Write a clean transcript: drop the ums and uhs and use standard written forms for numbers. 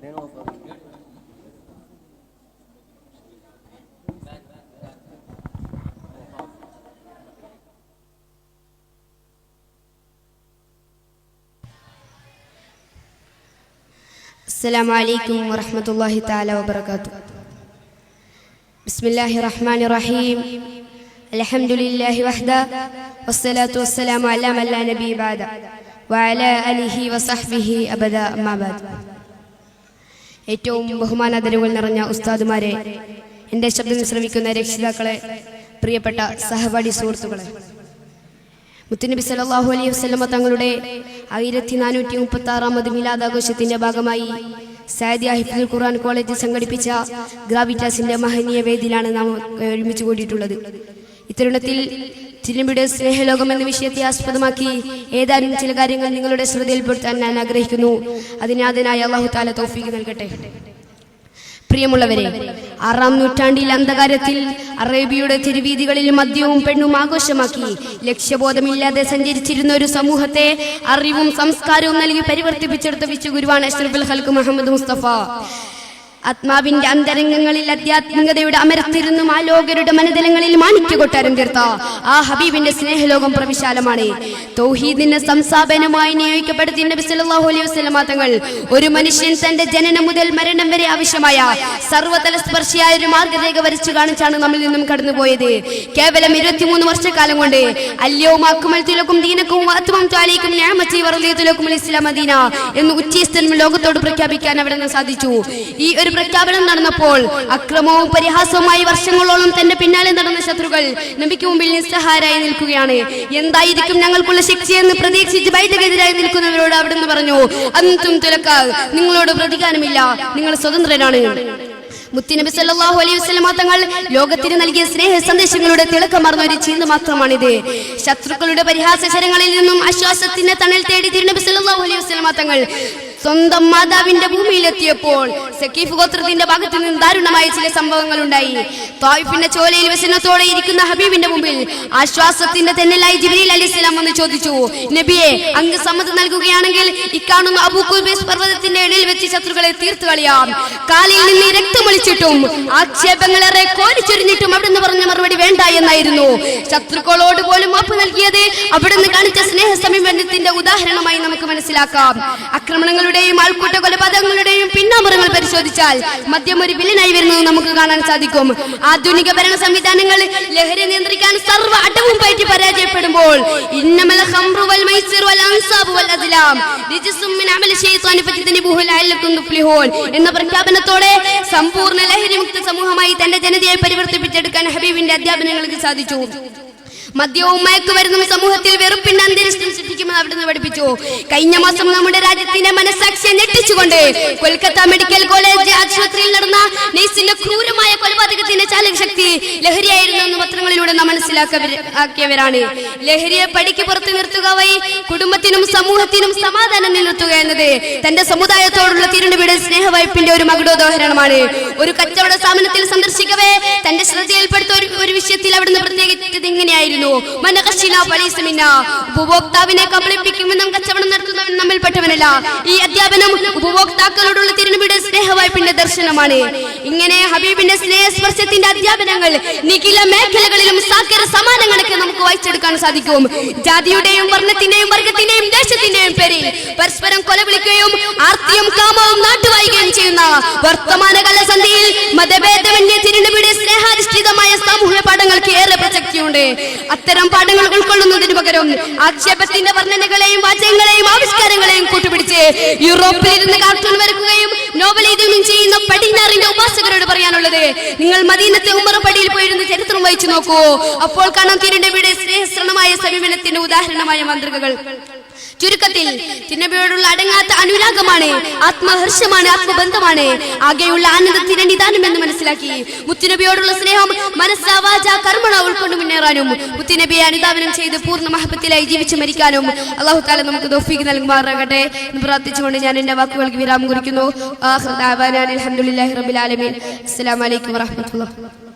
السلام عليكم ورحمة الله تعالى وبركاته. بسم الله الرحمن الرحيم. الحمد لله وحده والصلاة والسلام على من لا نبي بعده وعلى آله وصحبه أبدا أما بعد. ഏറ്റവും ബഹുമാനാദരവുകൾ നിറഞ്ഞ ഉസ്താദുമാരെ, എൻ്റെ ശബ്ദം ശ്രവിക്കുന്ന രക്ഷിതാക്കളെ, പ്രിയപ്പെട്ട സഹപാഠി സുഹൃത്തുക്കളെ, മുത്തുനബി സല്ലല്ലാഹു അലൈഹി വസല്ലമ തങ്ങളുടെ 1436ാമത് മിലാദാഘോഷത്തിന്റെ ഭാഗമായി സഅദിയ ഹിഫ്ദുൽ ഖുർആൻ കോളേജ് സംഘടിപ്പിച്ച ഗ്രാവിറ്റാസിന്റെ മഹനീയ വേദിയിലാണ് നാം ഒരുമിച്ച് കൂടിയിട്ടുള്ളത്. ഇത്തരുണത്തിൽ തിരുനബിയുടെ സ്നേഹലോകം എന്ന വിഷയത്തെ ആസ്പദമാക്കി ഏതാനും ചില കാര്യങ്ങൾ നിങ്ങളുടെ ശ്രദ്ധയിൽപ്പെടുത്താൻ ഞാൻ ആഗ്രഹിക്കുന്നു. അതിനാഥനായ അല്ലാഹു തആല തൗഫീഖ് നൽകട്ടെ. പ്രിയമുള്ളവരെ, 6ാം നൂറ്റാണ്ടിൽ അന്ധകാരത്തിൽ അറേബ്യയുടെ തെരുവീതികളിൽ മദ്യവും പെണ്ണും ആഘോഷമാക്കി ലക്ഷ്യബോധമില്ലാതെ സഞ്ചരിച്ചിരുന്ന ഒരു സമൂഹത്തെ അറിവും സംസ്കാരവും നൽകി പരിവർത്തിപ്പിച്ചെടുത്ത വിശ്വഗുരുവാണ് അഷ്റഫുൽ ഖൽഖ് മുഹമ്മദ് മുസ്തഫ. ആത്മാവിന്റെ അന്തരംഗങ്ങളിൽ ആധ്യാത്മികതയുടെ അമരത്തിരുന്നും ആലോകരുടെ മനതലങ്ങളിൽ മാണിക്യ കൊട്ടാരം തീർത്ത ആ ഹബീബിന്റെ സ്നേഹലോകം പ്രവിശാലമാണ്. തൗഹീദിന്റെ സംസ്ഥാപനമായി നിയോഗിക്കപ്പെടുത്തിയ നബി സല്ലല്ലാഹു അലൈഹി വസല്ലമ തങ്ങൾ ഒരു മനുഷ്യൻ തന്റെ ജനനം മുതൽ മരണം വരെ ആവശ്യമായ സർവ്വതല സ്പർശിയായ ഒരു മാർഗരേഖ വരച്ചു കാണിച്ചാണ് നമ്മിൽ നിന്നും കടന്നുപോയത്. കേവലം 23 വർഷക്കാലം കൊണ്ട് എന്ന് ഉച്ചീസ്തൻ ലോകത്തോട് പ്രഖ്യാപിക്കാൻ അവിടെ നിന്ന് സാധിച്ചു. ഈ ഒരു പ്രഖ്യാപനം നടന്നപ്പോൾ അക്രമവും പരിഹാസവുമായി വർഷങ്ങളോളം തന്റെ പിന്നാലെ നടന്ന ശത്രുക്കൾ നബിക്ക് മുമ്പിൽ നിസ്സഹായരായി നിൽക്കുകയാണ്. എന്തായിരിക്കും ഞങ്ങൾക്കുള്ള ശിക്ഷയെന്ന് പ്രതീക്ഷിച്ച് ബൈദക്കെതിരായി നിൽക്കുന്നവരോട് അവിടുന്ന് പറഞ്ഞു, അന്തും തുലക്ക, നിങ്ങളോട് പ്രതികാരമില്ല, നിങ്ങൾ സ്വതന്ത്രരാണ്. മുത്തുനബി സല്ലല്ലാഹു അലൈഹി വസല്ലമ തങ്ങൾ ലോകത്തിന് നൽകിയ സ്നേഹ സന്ദേശങ്ങളുടെ തിളക്കമാർന്ന ഒരു ചിന്ത മാത്രമാണിത്. ശത്രുക്കളുടെ പരിഹാസശരങ്ങളിൽ നിന്നും ആശ്വാസത്തിന്റെ തണൽ തേടി തിരുനബി സല്ലല്ലാഹു അലൈഹി വസല്ലമ തങ്ങൾ സ്വന്തം മാതാവിന്റെ ഭൂമിയിലെത്തിയപ്പോൾ സഖീഫ് ഗോത്രത്തിന്റെ ഭാഗത്ത് നിന്ന് ദാരുണമായ ചില സംഭവങ്ങൾ ഉണ്ടായി. ത്വായിഫിന്റെ ചോലയിൽ വ്യസനത്തോടെ ഇരിക്കുന്ന ഹബീബിന്റെ മുമ്പിൽ ആശ്വാസത്തിന്റെ തെന്നലായി ജിബ്രീൽ അലൈഹിസ്സലാം വന്ന് ചോദിച്ചു, നബിയെ, അങ്ങ് സമ്മതം നൽകുകയാണെങ്കിൽ ഇക്കാണുന്ന അബൂ ഖുബൈസ് പർവ്വതത്തിന്റെ ഇടയിൽ വെച്ച് ശത്രുക്കളെ തീർത്തു കളയാം. കാലിൽ നിന്ന് രക്തമൊലിച്ചിട്ടും ആക്ഷേപങ്ങളേറെ കോരിച്ചൊരിഞ്ഞിട്ടും അവിടുന്ന് പറഞ്ഞ മറുപടി വേണ്ട എന്നായിരുന്നു. ശത്രുക്കളോട് പോലും മാപ്പ് നൽകിയത് അവിടുന്ന് കാണിച്ച സ്നേഹ സമീപനത്തിന്റെ ഉദാഹരണമായി നമുക്ക് മനസ്സിലാക്കാം. ആക്രമണങ്ങളുടെയും ആൾക്കൂട്ട കൊലപാതകങ്ങളുടെയും പിന്നാമ്പുറങ്ങൾ പരിശോധിച്ചാൽ മദ്യം ഒരു വില്ലനായി വരുന്നത് നമുക്ക് കാണാൻ സാധിക്കും. ആധുനിക ഭരണ സംവിധാനങ്ങൾ ലഹരി നിയന്ത്രിക്കാൻ സർവ്വ അടവും പയറ്റി പരാജയപ്പെടുമ്പോൾ ഇന്നമൽ ഖംറു വൽ മൈസിറു വൽ അൻസാബു വൽ അസ്ലാം റിജ്സും മിൻ അമലി ശൈത്വാനി ഫതനിബുഹു ലഅല്ലകും തുഫ്ലിഹൂൻ എന്ന പ്രഖ്യാപനത്തോടെ സമ്പൂർണ്ണ ലഹരി മുക്ത സമൂഹമായി തന്റെ ജനതയെ പരിവർത്തിപ്പിച്ചെടുക്കാൻ ഹബീബിന്റെ അധ്യാപനങ്ങൾക്ക് സാധിച്ചു. മദ്യവും മയക്കുമരുന്നും സമൂഹത്തിൽ വെറുപ്പിന്റെ അന്തരീക്ഷം സൃഷ്ടിക്കുമെന്ന് അവിടുന്ന് പഠിപ്പിച്ചു. കഴിഞ്ഞ മാസം നമ്മുടെ രാജ്യത്തിന്റെ മനസ്സാക്ഷിയെ ഞെട്ടിച്ചുകൊണ്ട് കൊൽക്കത്ത മെഡിക്കൽ കോളേജ് ആശുപത്രിയിൽ നടന്ന നഴ്സിന്റെ ക്രൂരമായ കൊലപാതകത്തിന്റെ ചാലകശക്തി ലഹരിയായിരുന്നു എന്ന് പത്രങ്ങളിലൂടെ നാം മനസ്സിലാക്കിയവരാണ്. ലഹരിയെ പടിക്ക് പുറത്തു നിർത്തുക വഴി കുടുംബത്തിനും സമൂഹത്തിനും സമാധാനം നിലനിർത്തുക എന്നത് തന്റെ സമുദായത്തോടുള്ള തിരുനബിയുടെ സ്നേഹവായ്പിന്റെ ഒരു മകുടോദാഹരണമാണ്. ഒരു കച്ചവട സ്ഥാപനത്തിൽ സന്ദർശിക്കവേ തന്റെ ശ്രദ്ധയിൽപ്പെടുത്ത ഒരു വിഷയത്തിൽ അവിടുന്ന് പ്രത്യേകിച്ചത് ഇങ്ങനെയായിരുന്നു, ഉപഭോക്താവിനെ കബളിപ്പിക്കുമെന്നും കച്ചവടം നടത്തുന്നവൻ നമ്മിൽപ്പെട്ടവനല്ല. ഈ അധ്യാപനം ഉപഭോക്താക്കളോടുള്ള തിരുനബിയുടെ സ്നേഹവായ്പിന്റെ ദർശനമാണ്. ഇങ്ങനെ ഹബീബിന്റെ സ്നേഹസ്പർശത്തിന്റെ അധ്യാപനങ്ങൾ നിഖില മേഖലകളിലും സാക്കര സമാനങ്ങളൊക്കെ നമുക്ക് വായിച്ചെടുക്കാൻ സാധിക്കും. ജാതിയുടെയും വർണ്ണത്തിന്റെയും വർഗത്തിന്റെയും ദേശത്തിന്റെയും പേരിൽ പരസ്പരം കൊലവിളിക്കുകയും ആർത്തിയും കാമവും നാട്ടുവായുകയും ചെയ്യുന്ന വർത്തമാനകാല സന്ധിയിൽ മതഭേദമന്യേ തിരുനബിയുടെ സ്നേഹാധിഷ്ഠിതമായ സാമൂഹ്യ പാഠങ്ങൾക്ക് ഏറെ പ്രസക്തിയുണ്ട്. അത്തരം പാഠങ്ങൾ ഉൾക്കൊള്ളുന്നതിന് പകരം ആക്ഷേപത്തിന്റെ വർണ്ണനകളെയും വാചകങ്ങളെയും ആവിഷ്കാരങ്ങളെയും കൂട്ടുപിടിച്ച് യൂറോപ്പിലിരുന്ന് കാർട്ടൂൺ വരക്കുകയും നോവൽ എഴുതുകയും ചെയ്യുന്ന പടിഞ്ഞാറിന്റെ ഉപാസകരോട് പറയാനുള്ളത്, നിങ്ങൾ മദീനത്തെ ഉമറപ്പടിയിൽ പോയിരുന്ന് ചരിത്രം വായിച്ചു നോക്കൂ. അപ്പോൾ കാണാം തിരുനബിയുടെ സ്നേഹശ്രണമായ സമീപനത്തിന്റെ ഉദാഹരണമായ മാതൃകകൾ. ചുരുക്കത്തിൽ തിരുനബിയോടുള്ള അടങ്ങാത്ത അനുരാഗമാണ്, ആത്മഹർഷമാണ്, ആത്മബന്ധമാണ്, ആകെയുള്ള ആനന്ദത്തിന്റെ നിദാനം എന്ന് മനസ്സിലാക്കി മുത്തുനബിയോടുള്ള സ്നേഹം മനസ്സാ വാചാ കർമ്മണ ഉൾക്കൊണ്ട് മുന്നേറാനും മുത്തുനബിയെ അനുധാവനം ചെയ്ത് പൂർണ്ണ മഹബത്തിലായി ജീവിച്ചു മരിക്കാനും അല്ലാഹു തആല നമുക്ക് തൗഫീഖ് നൽകുമാറാകട്ടെ എന്ന് പ്രാർത്ഥിച്ചുകൊണ്ട് ഞാൻ എന്റെ വാക്കുകൾക്ക് വിരാമം കുറിക്കുന്നു. ആഖിറു ദഅവാനാ അൽഹംദുലില്ലാഹി റബ്ബിൽ ആലമീൻ. അസ്സലാമു അലൈക്കും വറഹ്മത്തുള്ളാഹി.